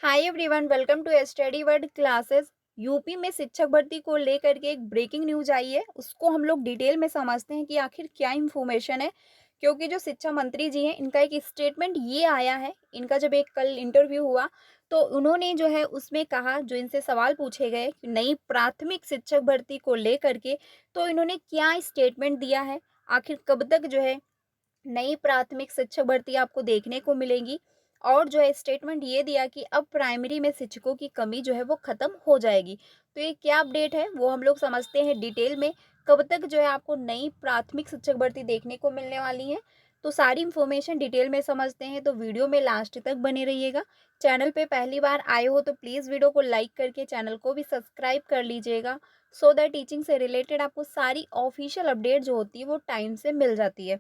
Hi everyone, welcome to study world classes. UP में शिक्षक भर्ती को लेकर के एक ब्रेकिंग न्यूज आई है। उसको हम लोग डिटेल में समझते हैं कि आखिर क्या इन्फॉर्मेशन है। क्योंकि जो शिक्षा मंत्री जी हैं, इनका एक स्टेटमेंट ये आया है। इनका जब एक कल इंटरव्यू हुआ तो उन्होंने जो है उसमें कहा, जो इनसे सवाल पूछे गए कि नई प्राथमिक शिक्षक भर्ती को लेकर के, तो इन्होंने क्या स्टेटमेंट दिया है। आखिर कब तक जो है नई प्राथमिक शिक्षक भर्ती आपको देखने को मिलेंगी। और जो है स्टेटमेंट ये दिया कि अब प्राइमरी में शिक्षकों की कमी जो है वो खत्म हो जाएगी। तो ये क्या अपडेट है वो हम लोग समझते हैं डिटेल में। कब तक जो है आपको नई प्राथमिक शिक्षक भर्ती देखने को मिलने वाली है, तो सारी इन्फॉर्मेशन डिटेल में समझते हैं। तो वीडियो में लास्ट तक बने रहिएगा। चैनल पे पहली बार आए हो तो प्लीज़ वीडियो को लाइक करके चैनल को भी सब्सक्राइब कर लीजिएगा, सो दैट टीचिंग से रिलेटेड आपको सारी ऑफिशियल अपडेट जो होती है वो टाइम से मिल जाती है।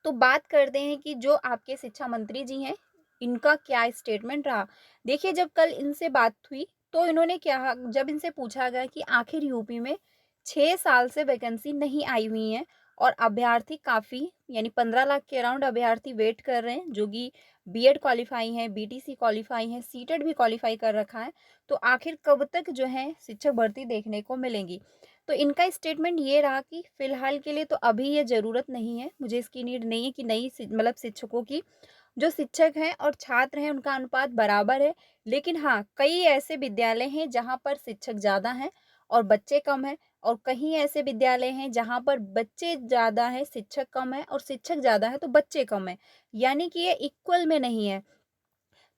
तो बात करते हैं कि जो आपके शिक्षा मंत्री जी हैं, इनका क्या स्टेटमेंट रहा। देखिए, जब कल इनसे बात हुई तो इन्होंने क्या, जब इनसे पूछा गया कि आखिर यूपी में 6 साल से वैकेंसी नहीं आई हुई है और अभ्यर्थी काफ़ी, यानी 15 लाख के अराउंड अभ्यर्थी वेट कर रहे हैं, जो कि बीएड क्वालिफाई हैं, बीटीसी क्वालिफाई हैं, सीटेट भी क्वालिफाई कर रखा है। तो आखिर कब तक जो है शिक्षक भर्ती देखने को मिलेंगी। तो इनका स्टेटमेंट ये रहा कि फिलहाल के लिए तो अभी ये ज़रूरत नहीं है, मुझे इसकी नीड नहीं है कि नई मतलब शिक्षकों की। जो शिक्षक हैं और छात्र हैं उनका अनुपात बराबर है। लेकिन हाँ, कई ऐसे विद्यालय हैं जहाँ पर शिक्षक ज़्यादा हैं और बच्चे कम हैं, और कहीं ऐसे विद्यालय हैं जहाँ पर बच्चे ज़्यादा हैं, शिक्षक कम है, और शिक्षक ज़्यादा है तो बच्चे कम हैं। यानी कि ये इक्वल में नहीं है।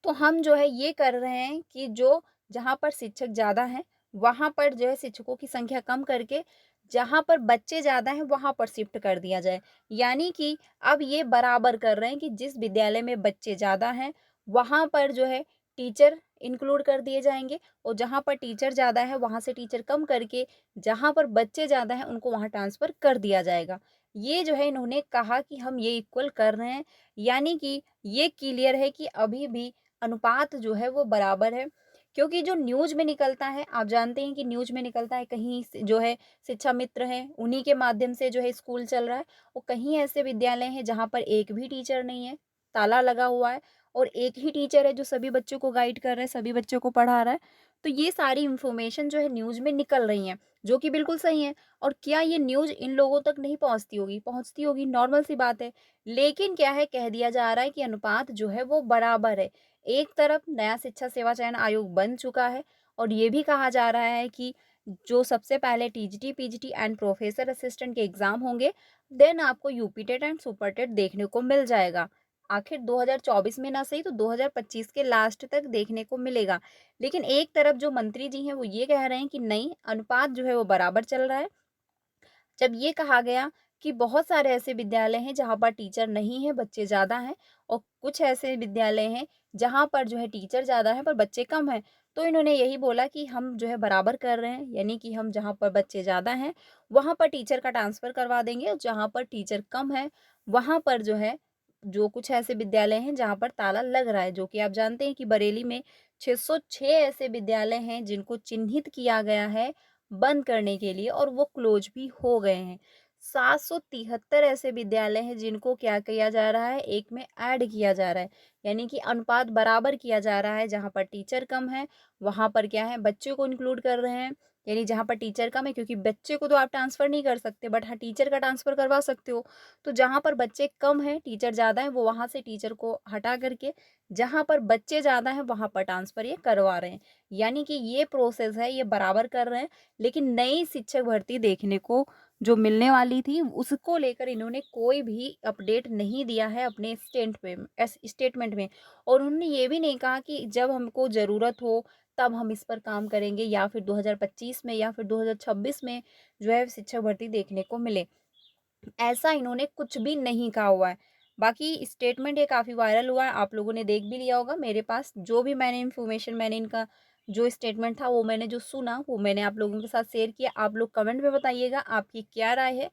तो हम जो है ये कर रहे हैं कि जो जहाँ पर शिक्षक ज़्यादा हैं, वहाँ पर जो है शिक्षकों की संख्या कम करके, जहाँ पर बच्चे ज़्यादा हैं वहाँ पर शिफ्ट कर दिया जाए। यानी कि अब ये बराबर कर रहे हैं कि जिस विद्यालय में बच्चे ज़्यादा हैं, वहाँ पर जो है टीचर इंक्लूड कर दिए जाएँगे, और जहाँ पर टीचर ज़्यादा है वहाँ से टीचर कम करके, जहाँ पर बच्चे ज़्यादा हैं उनको वहाँ ट्रांसफ़र कर दिया जाएगा। ये जो है इन्होंने कहा कि हम ये इक्वल कर रहे हैं। यानी कि ये क्लियर है कि अभी भी अनुपात जो है वो बराबर है। क्योंकि जो न्यूज़ में निकलता है, आप जानते हैं कि न्यूज़ में निकलता है, कहीं जो है शिक्षा मित्र हैं उन्हीं के माध्यम से जो है स्कूल चल रहा है, और कहीं ऐसे विद्यालय हैं जहाँ पर एक भी टीचर नहीं है, ताला लगा हुआ है, और एक ही टीचर है जो सभी बच्चों को गाइड कर रहा है, सभी बच्चों को पढ़ा रहा है। तो ये सारी इन्फॉर्मेशन जो है न्यूज़ में निकल रही हैं, जो कि बिल्कुल सही है। और क्या ये न्यूज़ इन लोगों तक नहीं पहुँचती होगी? पहुँचती होगी, नॉर्मल सी बात है। लेकिन क्या है, कह दिया जा रहा है कि अनुपात जो है वो बराबर है। एक तरफ नया शिक्षा सेवा चयन आयोग बन चुका है, और ये भी कहा जा रहा है कि जो सबसे पहले TGT, PGT and professor assistant के एग्जाम होंगे, देन आपको UP TET and super TET देखने को मिल जाएगा। आखिर 2024 में ना सही तो 2025 के लास्ट तक देखने को मिलेगा। लेकिन एक तरफ जो मंत्री जी हैं वो ये कह रहे हैं कि नहीं, अनुपात जो है वो बराबर चल रहा है। जब ये कहा गया कि बहुत सारे ऐसे विद्यालय हैं जहाँ पर टीचर नहीं है, बच्चे ज़्यादा हैं, और कुछ ऐसे विद्यालय हैं जहाँ पर जो है टीचर ज़्यादा हैं पर बच्चे कम हैं। तो इन्होंने यही बोला कि हम जो है बराबर कर रहे हैं, यानी कि हम जहाँ पर बच्चे ज़्यादा हैं वहाँ पर टीचर का ट्रांसफ़र करवा देंगे, और जहाँ पर टीचर कम है वहाँ पर जो है, जो कुछ ऐसे विद्यालय हैं जहाँ पर ताला लग रहा है, जो कि आप जानते हैं कि बरेली में 606 ऐसे विद्यालय हैं जिनको चिन्हित किया गया है बंद करने के लिए, और वो क्लोज भी हो गए हैं। 773 ऐसे विद्यालय हैं जिनको क्या किया जा रहा है, एक में ऐड किया जा रहा है। यानी कि अनुपात बराबर किया जा रहा है, जहाँ पर टीचर कम है वहाँ पर क्या है, बच्चों को इंक्लूड कर रहे हैं। यानी जहाँ पर टीचर कम है, क्योंकि बच्चे को तो आप ट्रांसफ़र नहीं कर सकते, बट हाँ टीचर का ट्रांसफ़र करवा सकते हो। तो जहाँ पर बच्चे कम हैं, टीचर ज़्यादा है, वो वहाँ से टीचर को हटा करके जहाँ पर बच्चे ज़्यादा हैं वहाँ पर ट्रांसफ़र ये करवा रहे हैं। यानी कि ये प्रोसेस है, ये बराबर कर रहे हैं। लेकिन नई शिक्षक भर्ती देखने को जो मिलने वाली थी, उसको लेकर इन्होंने कोई भी अपडेट नहीं दिया है अपने स्टेटमेंट में। और उन्होंने ये भी नहीं कहा कि जब हमको ज़रूरत हो तब हम इस पर काम करेंगे, या फिर 2025 में या फिर 2026 में जो है शिक्षक भर्ती देखने को मिले। ऐसा इन्होंने कुछ भी नहीं कहा हुआ है। बाकी स्टेटमेंट ये काफ़ी वायरल हुआ है, आप लोगों ने देख भी लिया होगा। मेरे पास जो भी मैंने इन्फॉर्मेशन, मैंने इनका जो स्टेटमेंट था वो मैंने जो सुना वो मैंने आप लोगों के साथ शेयर किया। आप लोग कमेंट में बताइएगा आपकी क्या राय है?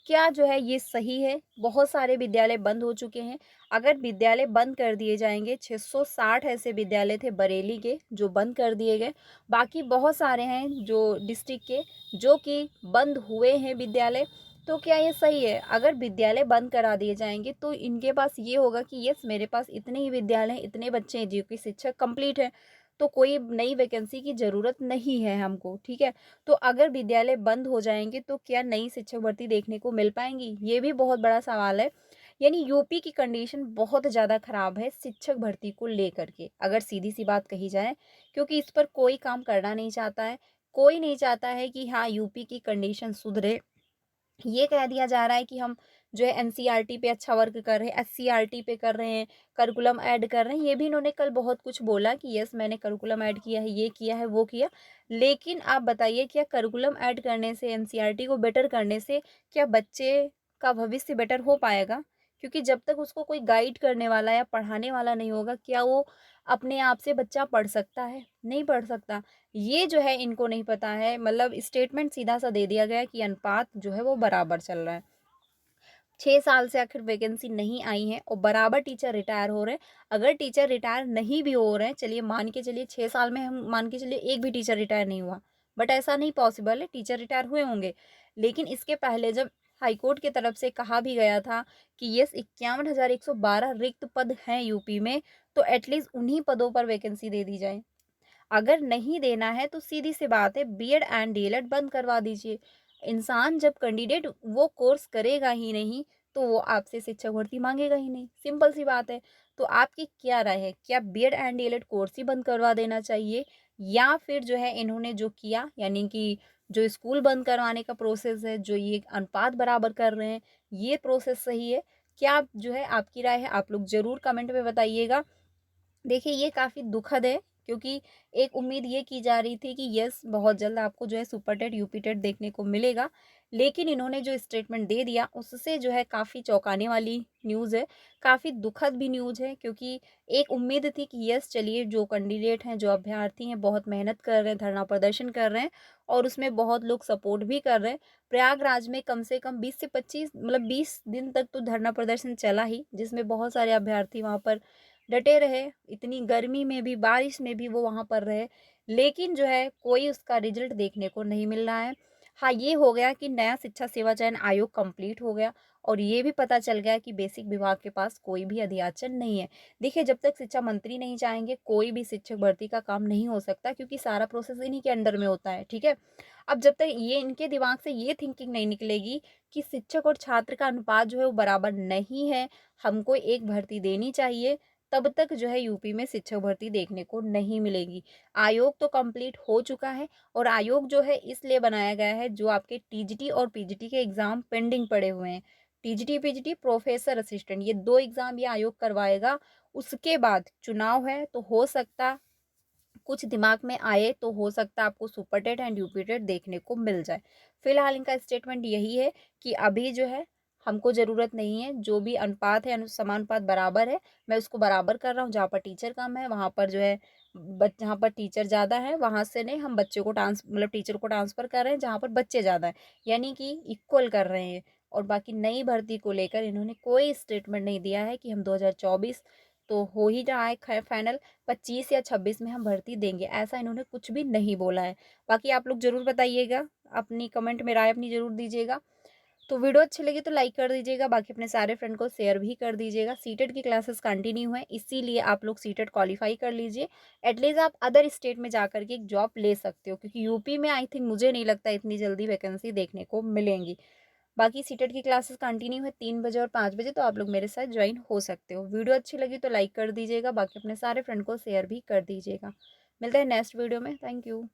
क्या जो है ये सही है? बहुत सारे विद्यालय बंद हो चुके हैं। अगर विद्यालय बंद कर दिए जाएँगे, 660 ऐसे विद्यालय थे बरेली के जो बंद कर दिए गए। बाकी बहुत सारे हैं जो डिस्ट्रिक्ट के, जो कि बंद हुए हैं विद्यालय। तो क्या ये सही है? अगर विद्यालय बंद करा दिए जाएँगे तो इनके पास ये होगा कि यस, मेरे पास इतने ही विद्यालय हैं, इतने बच्चे हैं जो कि शिक्षक कंप्लीट है, तो कोई नई वैकेंसी की ज़रूरत नहीं है हमको, ठीक है? तो अगर विद्यालय बंद हो जाएँगे तो क्या नई शिक्षक भर्ती देखने को मिल पाएँगी? ये भी बहुत बड़ा सवाल है। यानी यूपी की कंडीशन बहुत ज़्यादा ख़राब है शिक्षक भर्ती को लेकर के, अगर सीधी-सी बात कही जाए, क्योंकि इस पर कोई काम करना नहीं चाहता है। कोई नहीं चाहता है कि हाँ, यूपी की कंडीशन सुधरे। ये कह दिया जा रहा है कि हम जो है एनसीईआरटी पे अच्छा वर्क कर रहे हैं, एससीईआरटी पे कर रहे हैं, करिकुलम ऐड कर रहे हैं। ये भी इन्होंने कल बहुत कुछ बोला कि यस, मैंने करिकुलम ऐड किया है, ये किया है, वो किया। लेकिन आप बताइए, क्या करिकुलम ऐड करने से, एनसीईआरटी को बेटर करने से क्या बच्चे का भविष्य बेटर हो पाएगा? क्योंकि जब तक उसको कोई गाइड करने वाला या पढ़ाने वाला नहीं होगा, क्या वो अपने आप से बच्चा पढ़ सकता है? नहीं पढ़ सकता। ये जो है इनको नहीं पता है, मतलब स्टेटमेंट सीधा-सा दे दिया गया है कि अनुपात जो है वो बराबर चल रहा है। 6 साल से आखिर वैकेंसी नहीं आई है और बराबर टीचर रिटायर हो रहे हैं। अगर टीचर रिटायर नहीं भी हो रहे हैं, चलिए मान के चलिए 6 साल में हम मान के चलिए एक भी टीचर रिटायर नहीं हुआ। बट ऐसा नहीं पॉसिबल है, टीचर रिटायर हुए होंगे। लेकिन इसके पहले जब हाईकोर्ट की तरफ से कहा भी गया था कि यस, 51,112 रिक्त पद हैं यूपी में, तो एटलीस्ट उन्हीं पदों पर वैकेंसी दे दी जाए। अगर नहीं देना है तो सीधी सी बात है, बीएड एंड डीएलएड बंद करवा दीजिए। इंसान जब कैंडिडेट वो कोर्स करेगा ही नहीं, तो वो आपसे शिक्षक भर्ती मांगेगा ही नहीं, सिंपल सी बात है। तो आपकी क्या राय है, क्या बीएड एंड डीएलएड कोर्स ही बंद करवा देना चाहिए, या फिर जो है इन्होंने जो किया, यानी कि जो स्कूल बंद करवाने का प्रोसेस है, जो ये अनुपात बराबर कर रहे हैं, ये प्रोसेस सही है? क्या जो है आपकी राय है, आप लोग जरूर कमेंट में बताइएगा। देखिए, ये काफ़ी दुखद है, क्योंकि एक उम्मीद ये की जा रही थी कि यस, बहुत जल्द आपको जो है सुपर टेट, यूपी टेट देखने को मिलेगा। लेकिन इन्होंने जो स्टेटमेंट दे दिया, उससे जो है काफ़ी चौंकाने वाली न्यूज़ है, काफ़ी दुखद भी न्यूज़ है, क्योंकि एक उम्मीद थी कि यस, चलिए जो कैंडिडेट हैं, जो अभ्यर्थी हैं, बहुत मेहनत कर रहे हैं, धरना प्रदर्शन कर रहे हैं और उसमें बहुत लोग सपोर्ट भी कर रहे हैं। प्रयागराज में कम से कम 20 से 25, मतलब 20 दिन तक तो धरना प्रदर्शन चला ही, जिसमें बहुत सारे अभ्यर्थी वहाँ पर डटे रहे, इतनी गर्मी में भी, बारिश में भी वो वहाँ पर रहे, लेकिन जो है कोई उसका रिजल्ट देखने को नहीं मिल रहा है। हाँ, ये हो गया कि नया शिक्षा सेवा चयन आयोग कंप्लीट हो गया और ये भी पता चल गया कि बेसिक विभाग के पास कोई भी अधियाचन नहीं है। देखिए, जब तक शिक्षा मंत्री नहीं चाहेंगे, कोई भी शिक्षक भर्ती का काम नहीं हो सकता, क्योंकि सारा प्रोसेस इन्हीं के अंडर में होता है, ठीक है? अब जब तक ये इनके दिमाग से ये थिंकिंग नहीं निकलेगी कि शिक्षक और छात्र का अनुपात जो है वो बराबर नहीं है, हमको एक भर्ती देनी चाहिए, तब तक जो है यूपी में शिक्षक भर्ती देखने को नहीं मिलेगी। आयोग तो कंप्लीट हो चुका है और आयोग जो है इसलिए बनाया गया है, जो आपके टीजीटी और पीजीटी के एग्ज़ाम पेंडिंग पड़े हुए हैं। टीजीटी, पीजीटी, प्रोफेसर असिस्टेंट, ये 2 एग्ज़ाम ये आयोग करवाएगा। उसके बाद चुनाव है, तो हो सकता कुछ दिमाग में आए, तो हो सकता है आपको super TET and UP TET देखने को मिल जाए। फिलहाल इनका स्टेटमेंट यही है कि अभी जो है हमको ज़रूरत नहीं है, जो भी अनुपात है, समानुपात बराबर है, मैं उसको बराबर कर रहा हूँ। जहाँ पर टीचर कम है वहाँ पर जो है जहाँ पर टीचर ज़्यादा है वहाँ से नहीं, हम बच्चों को मतलब टीचर को ट्रांसफ़र कर रहे हैं जहाँ पर बच्चे ज़्यादा हैं, यानी कि इक्वल कर रहे हैं। और बाकी नई भर्ती को लेकर इन्होंने कोई स्टेटमेंट नहीं दिया है कि हम 2024 तो हो ही रहा है फाइनल, 25 या 26 में हम भर्ती देंगे, ऐसा इन्होंने कुछ भी नहीं बोला है। बाकी आप लोग ज़रूर बताइएगा, अपनी कमेंट में राय अपनी ज़रूर दीजिएगा। तो वीडियो अच्छी लगी तो लाइक कर दीजिएगा, बाकी अपने सारे फ्रेंड को शेयर भी कर दीजिएगा। सीटेट की क्लासेस कंटिन्यू है, इसीलिए आप लोग सीटेट क्वालीफाई कर लीजिए। एटलीस्ट आप अदर स्टेट में जा कर के एक जॉब ले सकते हो, क्योंकि यूपी में आई थिंक मुझे नहीं लगता इतनी जल्दी वैकेंसी देखने को मिलेंगी। बाकी सीटेट की क्लासेस कंटिन्यू है 3 बजे और 5 बजे, तो आप लोग मेरे साथ ज्वाइन हो सकते हो। वीडियो अच्छी लगी तो लाइक कर दीजिएगा, बाकी अपने सारे फ्रेंड को शेयर भी कर दीजिएगा। मिलते हैं नेक्स्ट वीडियो में। Thank you.